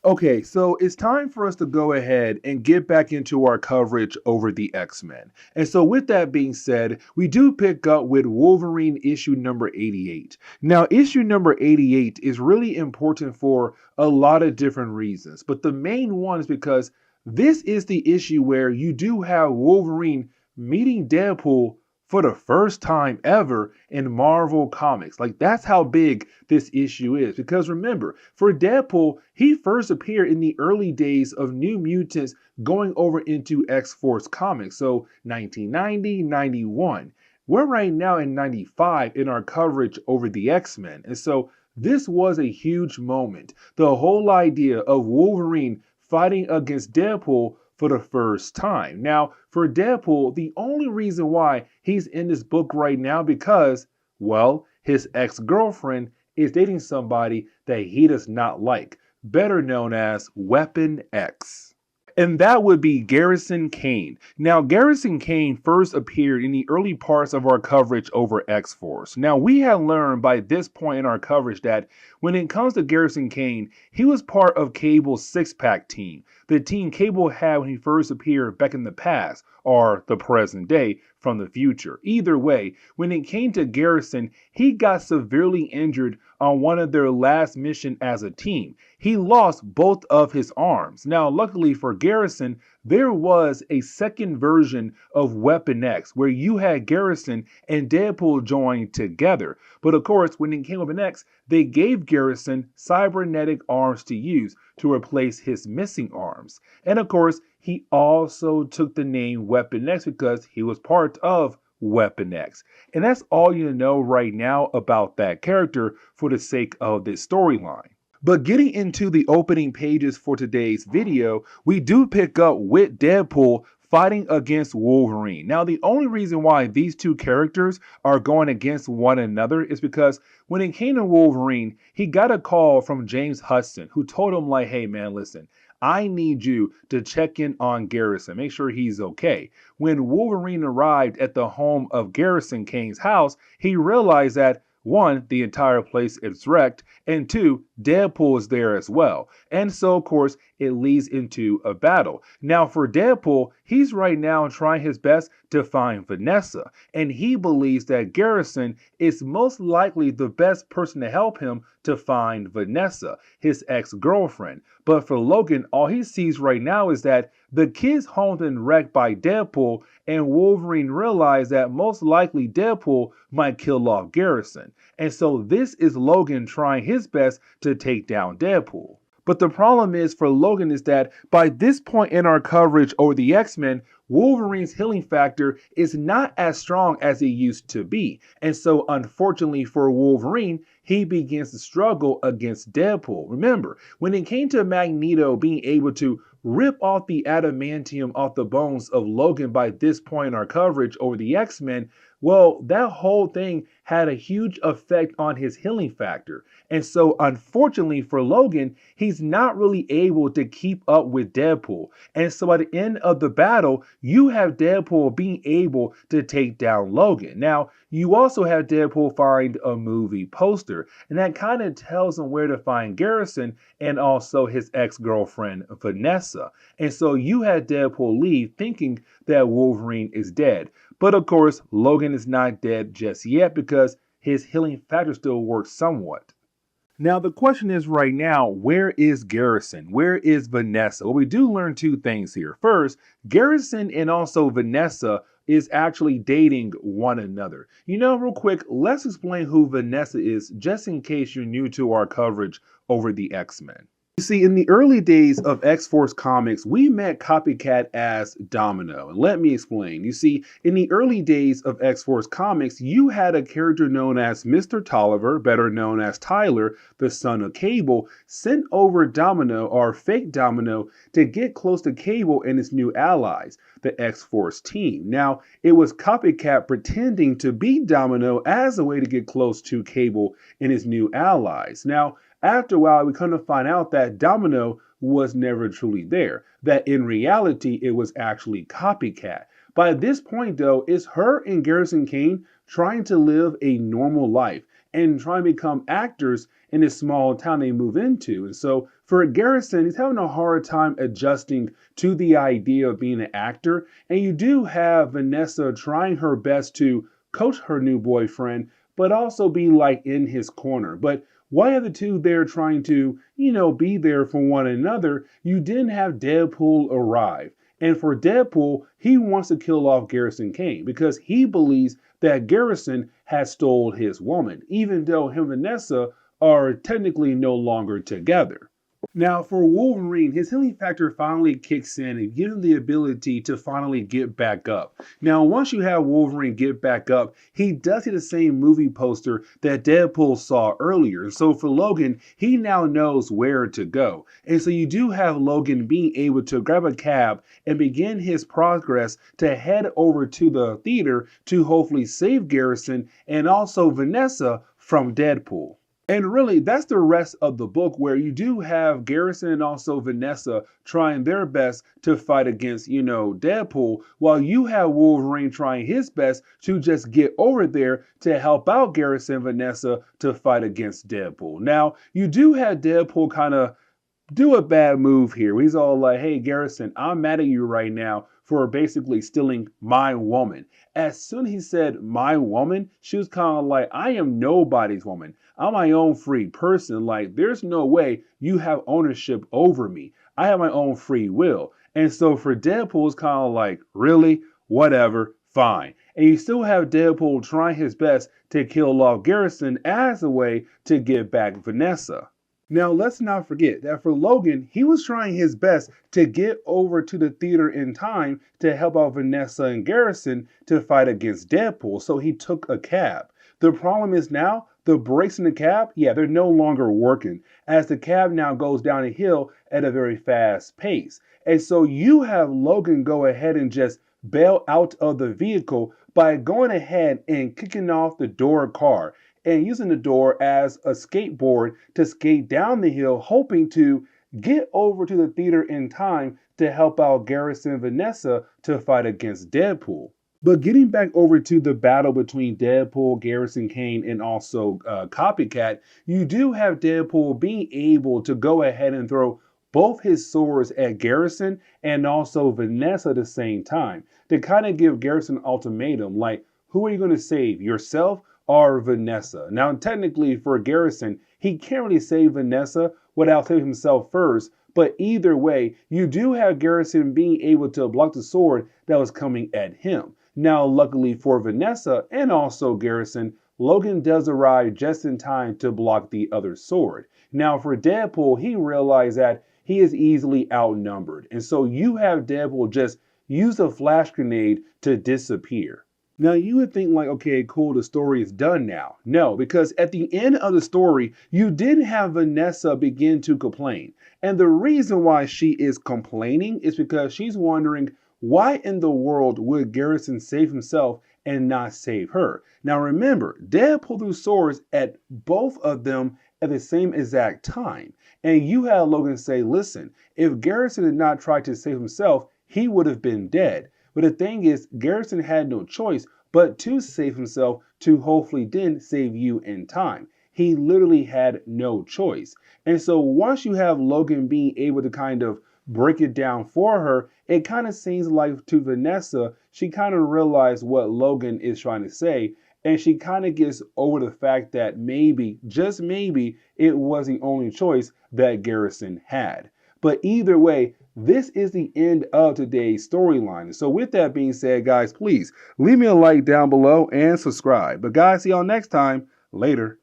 Okay, so it's time for us to go ahead and get back into our coverage over the X-Men. And so with that being said, we do pick up with Wolverine issue number 88. Now, issue number 88 is really important for a lot of different reasons, but the main one is because this is the issue where you do have Wolverine meeting Deadpool for the first time ever in Marvel Comics. Like, that's how big this issue is. Because remember, for Deadpool, he first appeared in the early days of New Mutants going over into X-Force Comics. So 1990, 91. We're right now in 95 in our coverage over the X-Men. And so this was a huge moment. The whole idea of Wolverine fighting against Deadpool for the first time. Now, for Deadpool, the only reason why he's in this book right now because, well, his ex-girlfriend is dating somebody that he does not like, better known as Weapon X. And that would be Garrison Kane. Now, Garrison Kane first appeared in the early parts of our coverage over X-Force. Now, we have learned by this point in our coverage that when it comes to Garrison Kane, he was part of Cable's six-pack team, the team Cable had when he first appeared back in the past, or the present day, from the future. Either way, when it came to Garrison, he got severely injured on one of their last mission as a team. He lost both of his arms. Now, luckily for Garrison, there was a second version of Weapon X where you had Garrison and Deadpool joined together. But of course, when it came Weapon X, they gave Garrison cybernetic arms to use to replace his missing arms. And of course, he also took the name Weapon X because he was part of Weapon X. And that's all you know right now about that character for the sake of this storyline. But getting into the opening pages for today's video, we do pick up with Deadpool fighting against Wolverine. Now, the only reason why these two characters are going against one another is because when it came to Wolverine, he got a call from James Hudson who told him like, hey man, listen, I need you to check in on Garrison, make sure he's okay. When Wolverine arrived at the home of Garrison Kane's house, he realized that one, the entire place is wrecked, and two, Deadpool is there as well. And so, of course, it leads into a battle. Now, for Deadpool, he's right now trying his best to find Vanessa, and he believes that Garrison is most likely the best person to help him to find Vanessa, his ex-girlfriend. But for Logan, all he sees right now is that the kid's home been wrecked by Deadpool, and Wolverine realized that most likely Deadpool might kill off Garrison. And so this is Logan trying his best to take down Deadpool. But the problem is for Logan is that by this point in our coverage over the X-Men, Wolverine's healing factor is not as strong as it used to be. And so unfortunately for Wolverine, he begins to struggle against Deadpool. Remember, when it came to Magneto being able to rip off the adamantium off the bones of Logan by this point in our coverage over the X-Men, well, that whole thing had a huge effect on his healing factor. And so, unfortunately for Logan, he's not really able to keep up with Deadpool. And so, at the end of the battle, you have Deadpool being able to take down Logan. Now, you also have Deadpool find a movie poster, and that kind of tells him where to find Garrison and also his ex-girlfriend, Vanessa. And so, you had Deadpool leave thinking that Wolverine is dead. But of course, Logan is not dead just yet because his healing factor still works somewhat. Now, the question is right now, where is Garrison? Where is Vanessa? Well, we do learn two things here. First, Garrison and also Vanessa is actually dating one another. You know, real quick, let's explain who Vanessa is just in case you're new to our coverage over the X-Men. You see, in the early days of X-Force Comics, we met Copycat as Domino. And let me explain. You see, in the early days of X-Force Comics, you had a character known as Mr. Tolliver, better known as Tyler, the son of Cable, sent over Domino, or fake Domino, to get close to Cable and his new allies, the X-Force team. Now, it was Copycat pretending to be Domino as a way to get close to Cable and his new allies. Now, after a while, we come to find out that Domino was never truly there, that in reality, it was actually Copycat. By this point, though, it's her and Garrison Kane trying to live a normal life, and try and become actors in this small town they move into. And so for Garrison, he's having a hard time adjusting to the idea of being an actor. And you do have Vanessa trying her best to coach her new boyfriend, but also be like in his corner. But why are the two there trying to, be there for one another? You didn't have Deadpool arrive. And for Deadpool, he wants to kill off Garrison Kane because he believes that Garrison has stole his woman, even though him and Vanessa are technically no longer together. Now, for Wolverine, his healing factor finally kicks in and gives him the ability to finally get back up. Now, once you have Wolverine get back up, he does see the same movie poster that Deadpool saw earlier. And so for Logan, he now knows where to go. And so you do have Logan being able to grab a cab and begin his progress to head over to the theater to hopefully save Garrison and also Vanessa from Deadpool. And really, that's the rest of the book, where you do have Garrison and also Vanessa trying their best to fight against, Deadpool, while you have Wolverine trying his best to just get over there to help out Garrison and Vanessa to fight against Deadpool. Now, you do have Deadpool kind of do a bad move here. He's all like, hey, Garrison, I'm mad at you right now for basically stealing my woman. As soon as he said my woman, she was kind of like, I am nobody's woman. I'm my own free person. Like, there's no way you have ownership over me. I have my own free will. And so for Deadpool, it's kind of like, really? Whatever, fine. And you still have Deadpool trying his best to kill off Garrison as a way to get back Vanessa. Now, let's not forget that for Logan, he was trying his best to get over to the theater in time to help out Vanessa and Garrison to fight against Deadpool, so he took a cab. The problem is now, the brakes in the cab, they're no longer working, as the cab now goes down a hill at a very fast pace. And so you have Logan go ahead and just bail out of the vehicle by going ahead and kicking off the door car and using the door as a skateboard to skate down the hill, hoping to get over to the theater in time to help out Garrison and Vanessa to fight against Deadpool. But getting back over to the battle between Deadpool, Garrison Kane, and also Copycat, you do have Deadpool being able to go ahead and throw both his swords at Garrison and also Vanessa at the same time to kind of give Garrison an ultimatum, like, who are you going to save, yourself or Vanessa? Now, technically for Garrison, he can't really save Vanessa without saving himself first, but either way, you do have Garrison being able to block the sword that was coming at him. Now, luckily for Vanessa and also Garrison, Logan does arrive just in time to block the other sword. Now, for Deadpool, he realized that he is easily outnumbered, and so you have Deadpool just use a flash grenade to disappear. Now, you would think like, okay, cool, the story is done now. No, because at the end of the story, you did have Vanessa begin to complain. And the reason why she is complaining is because she's wondering, why in the world would Garrison save himself and not save her? Now, remember, Deadpool threw swords at both of them at the same exact time. And you had Logan say, listen, if Garrison did not try to save himself, he would have been dead. But the thing is, Garrison had no choice but to save himself to hopefully then save you in time. He literally had no choice. And so once you have Logan being able to kind of break it down for her, it kind of seems like to Vanessa, she kind of realized what Logan is trying to say. And she kind of gets over the fact that maybe, just maybe, it was the only choice that Garrison had. But either way, this is the end of today's storyline. So with that being said, guys, please leave me a like down below and subscribe. But guys, see y'all next time. Later.